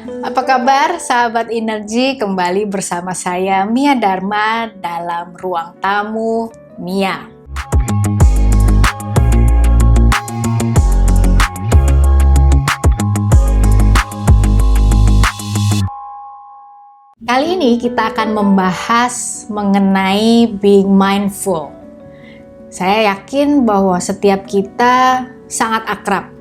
Apa kabar sahabat Energi? Kembali bersama saya Mia Dharma dalam Ruang Tamu Mia. Kali ini kita akan membahas mengenai being mindful. Saya yakin bahwa setiap kita sangat akrab,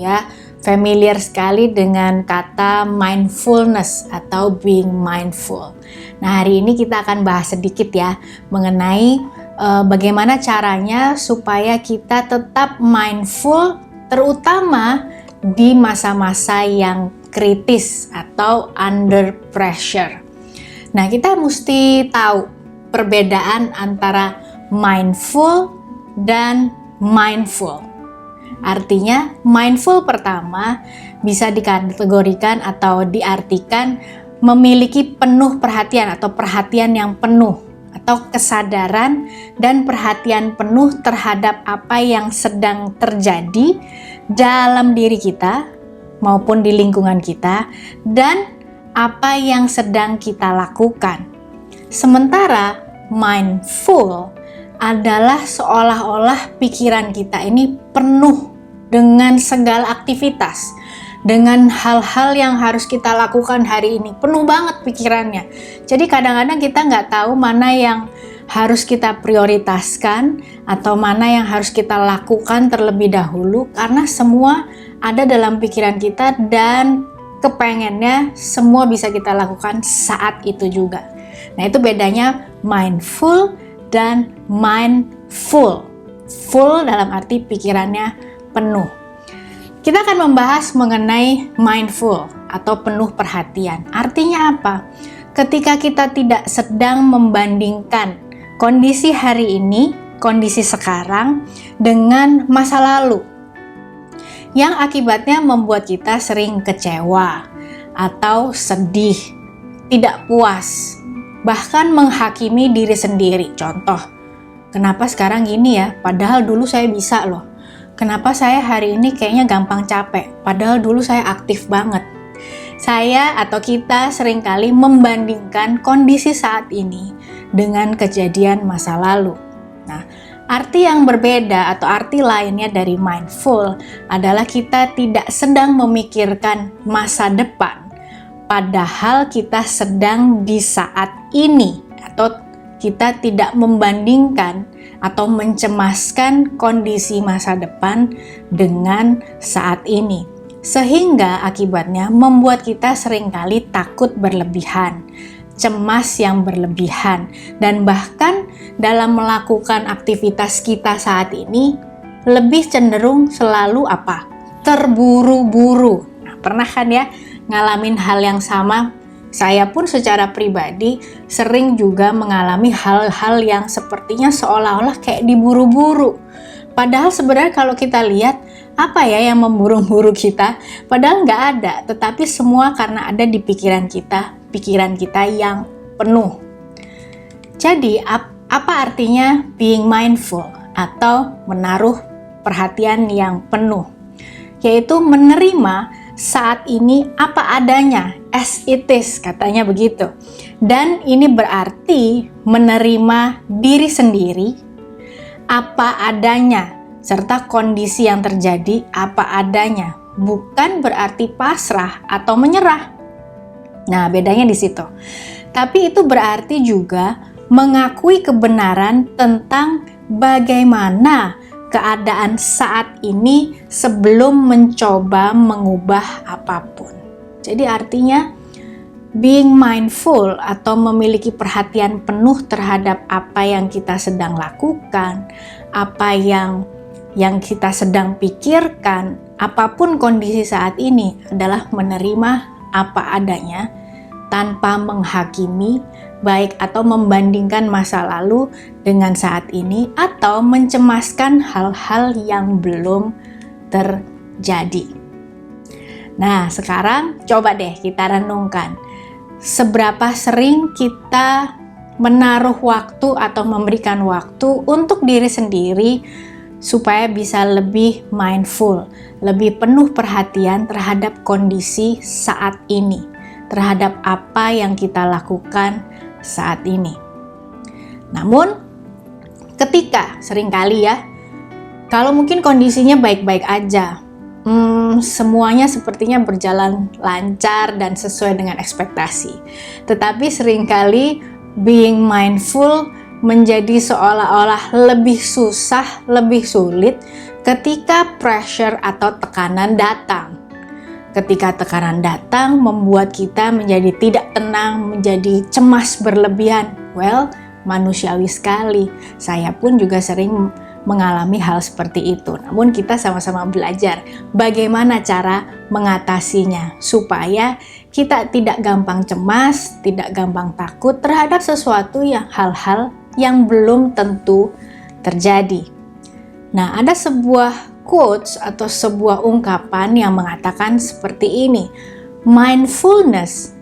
ya, familiar sekali dengan kata mindfulness atau being mindful. Nah, hari ini kita akan bahas sedikit ya mengenai bagaimana caranya supaya kita tetap mindful, terutama di masa-masa yang kritis atau under pressure. Nah, kita mesti tahu perbedaan antara mindful dan mindful. Artinya, mindful pertama bisa dikategorikan atau diartikan memiliki penuh perhatian atau perhatian yang penuh atau kesadaran dan perhatian penuh terhadap apa yang sedang terjadi dalam diri kita maupun di lingkungan kita dan apa yang sedang kita lakukan. Sementara mindful adalah seolah-olah pikiran kita ini penuh dengan segala aktivitas, dengan hal-hal yang harus kita lakukan hari ini. Penuh banget pikirannya. Jadi kadang-kadang kita nggak tahu mana yang harus kita prioritaskan atau mana yang harus kita lakukan terlebih dahulu, karena semua ada dalam pikiran kita dan kepengennya semua bisa kita lakukan saat itu juga. Nah, itu bedanya mindful dan mindful. Full dalam arti pikirannya penuh. Kita akan membahas mengenai mindful atau penuh perhatian. Artinya apa? Ketika kita tidak sedang membandingkan kondisi hari ini, kondisi sekarang dengan masa lalu, yang akibatnya membuat kita sering kecewa atau sedih, tidak puas, bahkan menghakimi diri sendiri. Contoh, kenapa sekarang gini ya, padahal dulu saya bisa loh. Kenapa saya hari ini kayaknya gampang capek, padahal dulu saya aktif banget. Saya atau kita seringkali membandingkan kondisi saat ini dengan kejadian masa lalu. Nah, arti yang berbeda atau arti lainnya dari mindful adalah kita tidak sedang memikirkan masa depan, padahal kita sedang di saat ini, atau kita tidak membandingkan atau mencemaskan kondisi masa depan dengan saat ini. Sehingga akibatnya membuat kita seringkali takut berlebihan, cemas yang berlebihan, dan bahkan dalam melakukan aktivitas kita saat ini lebih cenderung selalu apa? Terburu-buru. Nah, pernah kan ya ngalamin hal yang sama? Saya pun secara pribadi sering juga mengalami hal-hal yang sepertinya seolah-olah kayak diburu-buru. Padahal sebenarnya kalau kita lihat, apa ya yang memburu-buru kita? Padahal nggak ada, tetapi semua karena ada di pikiran kita yang penuh. Jadi, apa artinya being mindful atau menaruh perhatian yang penuh? Yaitu menerima saat ini apa adanya, as it is, katanya begitu. Dan ini berarti menerima diri sendiri apa adanya, serta kondisi yang terjadi apa adanya. Bukan berarti pasrah atau menyerah. Nah, bedanya di situ. Tapi itu berarti juga mengakui kebenaran tentang bagaimana keadaan saat ini sebelum mencoba mengubah apapun. Jadi artinya being mindful atau memiliki perhatian penuh terhadap apa yang kita sedang lakukan, apa yang kita sedang pikirkan, apapun kondisi saat ini adalah menerima apa adanya tanpa menghakimi, baik atau membandingkan masa lalu dengan saat ini atau mencemaskan hal-hal yang belum terjadi. Nah, sekarang coba deh kita renungkan. Seberapa sering kita menaruh waktu atau memberikan waktu untuk diri sendiri supaya bisa lebih mindful, lebih penuh perhatian terhadap kondisi saat ini, terhadap apa yang kita lakukan saat ini. Namun, ketika seringkali ya, kalau mungkin kondisinya baik-baik aja, semuanya sepertinya berjalan lancar dan sesuai dengan ekspektasi. Tetapi seringkali being mindful menjadi seolah-olah lebih susah, lebih sulit ketika pressure atau tekanan datang. Ketika tekanan datang membuat kita menjadi tidak tenang, menjadi cemas berlebihan. Well, manusiawi sekali. Saya pun juga sering mengalami hal seperti itu. Namun kita sama-sama belajar bagaimana cara mengatasinya supaya kita tidak gampang cemas, tidak gampang takut terhadap sesuatu hal-hal yang belum tentu terjadi. Nah, ada sebuah quotes atau sebuah ungkapan yang mengatakan seperti ini. Mindfulness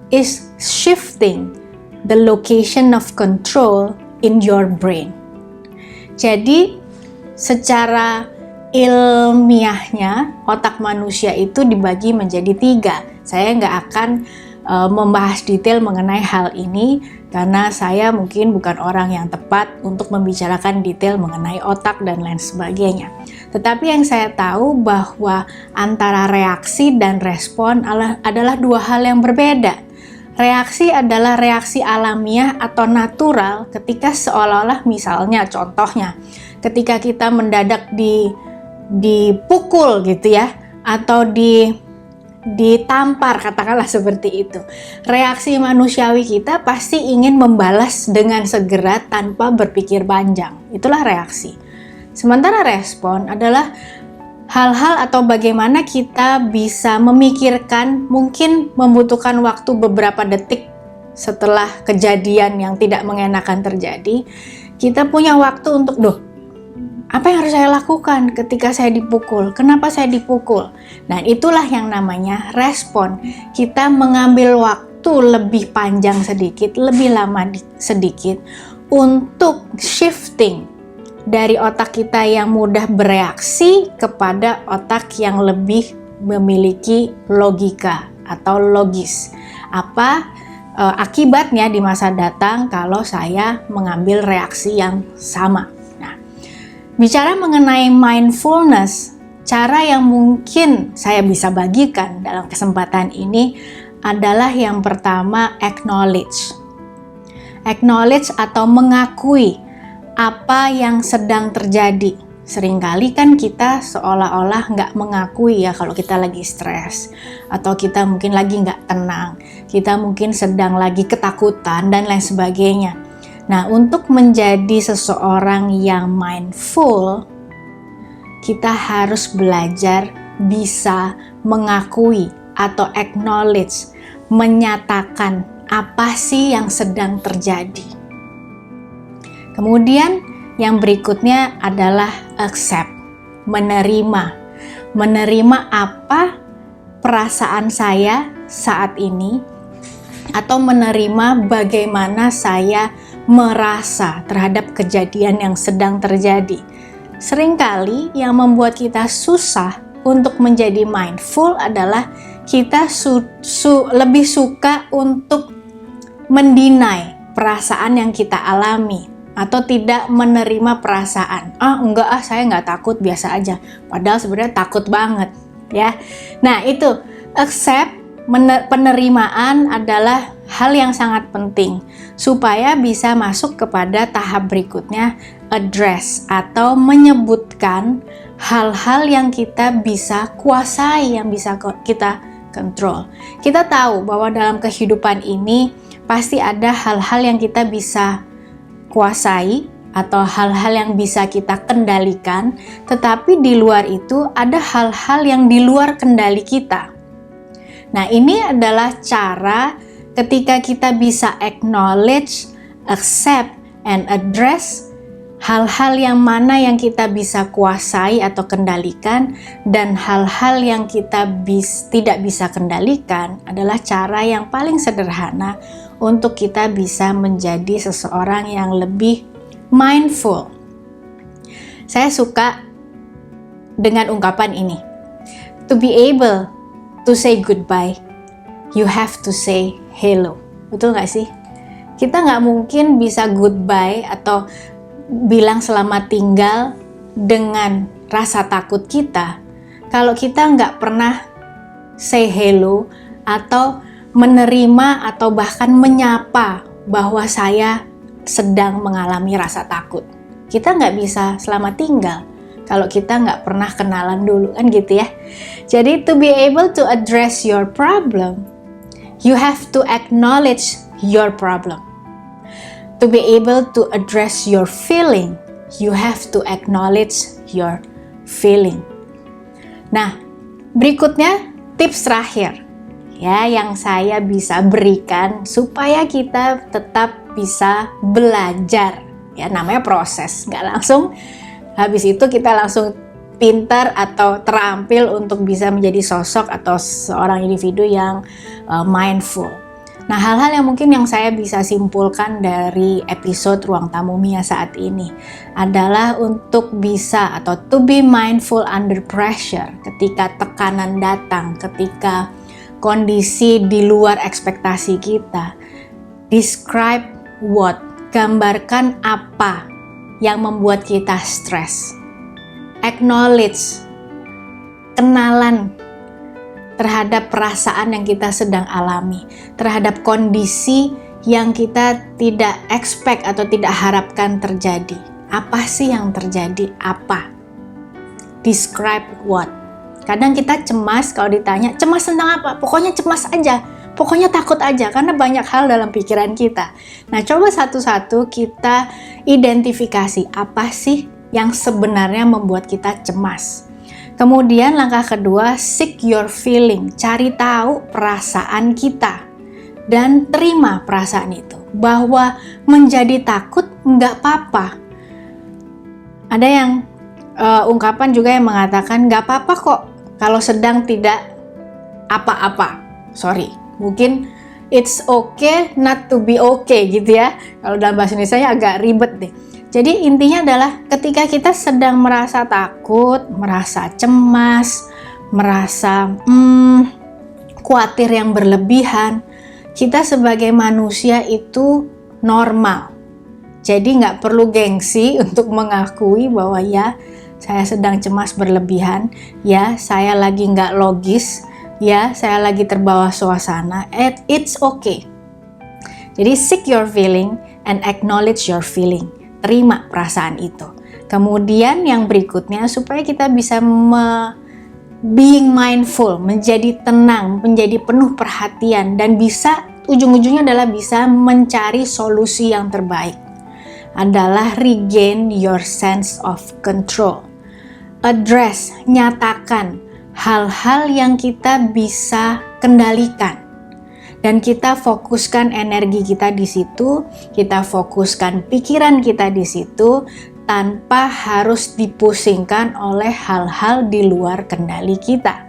is shifting the location of control in your brain. Jadi, secara ilmiahnya, otak manusia itu dibagi menjadi 3. Saya nggak akan membahas detail mengenai hal ini, karena saya mungkin bukan orang yang tepat untuk membicarakan detail mengenai otak dan lain sebagainya. Tetapi yang saya tahu bahwa antara reaksi dan respon adalah 2 hal yang berbeda. Reaksi adalah reaksi alamiah atau natural ketika seolah-olah, misalnya contohnya ketika kita mendadak dipukul gitu ya, atau ditampar, katakanlah seperti itu. Reaksi manusiawi kita pasti ingin membalas dengan segera tanpa berpikir panjang. Itulah reaksi. Sementara respon adalah hal-hal atau bagaimana kita bisa memikirkan, mungkin membutuhkan waktu beberapa detik setelah kejadian yang tidak mengenakan terjadi. Kita punya waktu untuk, apa yang harus saya lakukan ketika saya dipukul? Kenapa saya dipukul? Nah, itulah yang namanya respon. Kita mengambil waktu lebih panjang sedikit, lebih lama sedikit untuk shifting dari otak kita yang mudah bereaksi kepada otak yang lebih memiliki logika atau logis. Apa akibatnya di masa datang kalau saya mengambil reaksi yang sama? Bicara mengenai mindfulness, cara yang mungkin saya bisa bagikan dalam kesempatan ini adalah yang pertama, acknowledge. Acknowledge atau mengakui apa yang sedang terjadi. Seringkali kan kita seolah-olah nggak mengakui ya kalau kita lagi stres, atau kita mungkin lagi nggak tenang, kita mungkin sedang lagi ketakutan dan lain sebagainya. Nah, untuk menjadi seseorang yang mindful, kita harus belajar bisa mengakui atau acknowledge, menyatakan apa sih yang sedang terjadi. Kemudian yang berikutnya adalah accept, menerima apa perasaan saya saat ini, atau menerima bagaimana saya merasa terhadap kejadian yang sedang terjadi. Seringkali yang membuat kita susah untuk menjadi mindful adalah kita lebih suka untuk mendinai perasaan yang kita alami atau tidak menerima perasaan. Saya nggak takut, biasa aja. Padahal sebenarnya takut banget, ya. Nah, itu accept, penerimaan adalah hal yang sangat penting supaya bisa masuk kepada tahap berikutnya, address atau menyebutkan hal-hal yang kita bisa kuasai, yang bisa kita kontrol. Kita tahu bahwa dalam kehidupan ini pasti ada hal-hal yang kita bisa kuasai atau hal-hal yang bisa kita kendalikan, tetapi di luar itu ada hal-hal yang di luar kendali kita. Nah, ini adalah cara ketika kita bisa acknowledge, accept, and address hal-hal yang mana yang kita bisa kuasai atau kendalikan, dan hal-hal yang kita tidak bisa kendalikan adalah cara yang paling sederhana untuk kita bisa menjadi seseorang yang lebih mindful. Saya suka dengan ungkapan ini. To be able to say goodbye, you have to say hello. Betul nggak sih? Kita nggak mungkin bisa goodbye atau bilang selamat tinggal dengan rasa takut kita kalau kita nggak pernah say hello atau menerima atau bahkan menyapa bahwa saya sedang mengalami rasa takut. Kita nggak bisa selamat tinggal kalau kita nggak pernah kenalan dulu, kan gitu ya. Jadi to be able to address your problem, you have to acknowledge your problem. To be able to address your feeling, you have to acknowledge your feeling. Nah, berikutnya tips terakhir ya yang saya bisa berikan supaya kita tetap bisa belajar. Ya, namanya proses, nggak langsung habis itu kita langsung pintar atau terampil untuk bisa menjadi sosok atau seorang individu yang mindful. Nah, hal-hal yang mungkin yang saya bisa simpulkan dari episode Ruang Tamu Mia saat ini adalah untuk bisa atau to be mindful under pressure ketika tekanan datang, ketika kondisi di luar ekspektasi kita. Describe what, gambarkan apa yang membuat kita stres. Acknowledge, kenalan terhadap perasaan yang kita sedang alami, terhadap kondisi yang kita tidak expect atau tidak harapkan terjadi. Apa sih yang terjadi? Apa? Describe what. Kadang kita cemas kalau ditanya, cemas tentang apa? Pokoknya cemas aja, pokoknya takut aja, karena banyak hal dalam pikiran kita. Nah, coba satu-satu kita identifikasi apa sih yang sebenarnya membuat kita cemas. Kemudian langkah kedua, seek your feeling, cari tahu perasaan kita dan terima perasaan itu. Bahwa menjadi takut nggak apa-apa. Ada yang ungkapan juga yang mengatakan nggak apa-apa kok kalau sedang tidak apa-apa. Sorry, mungkin it's okay not to be okay gitu ya. Kalau dalam bahasa Indonesia agak ribet deh. Jadi intinya adalah ketika kita sedang merasa takut, merasa cemas, merasa khawatir yang berlebihan, kita sebagai manusia itu normal. Jadi nggak perlu gengsi untuk mengakui bahwa ya saya sedang cemas berlebihan, ya saya lagi nggak logis, ya saya lagi terbawa suasana. It's okay. Jadi seek your feeling and acknowledge your feeling. Terima perasaan itu. Kemudian yang berikutnya supaya kita bisa being mindful, menjadi tenang, menjadi penuh perhatian dan bisa ujung-ujungnya adalah bisa mencari solusi yang terbaik. Adalah regain your sense of control. Address, nyatakan hal-hal yang kita bisa kendalikan. Dan kita fokuskan energi kita di situ, kita fokuskan pikiran kita di situ, tanpa harus dipusingkan oleh hal-hal di luar kendali kita.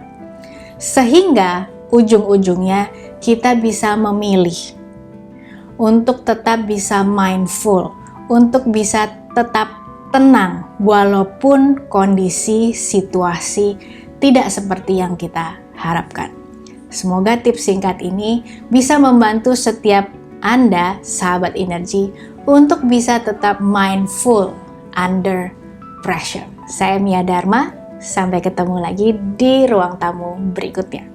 Sehingga ujung-ujungnya kita bisa memilih untuk tetap bisa mindful, untuk bisa tetap tenang walaupun kondisi situasi tidak seperti yang kita harapkan. Semoga tips singkat ini bisa membantu setiap Anda, sahabat energi, untuk bisa tetap mindful under pressure. Saya Mia Dharma, sampai ketemu lagi di ruang tamu berikutnya.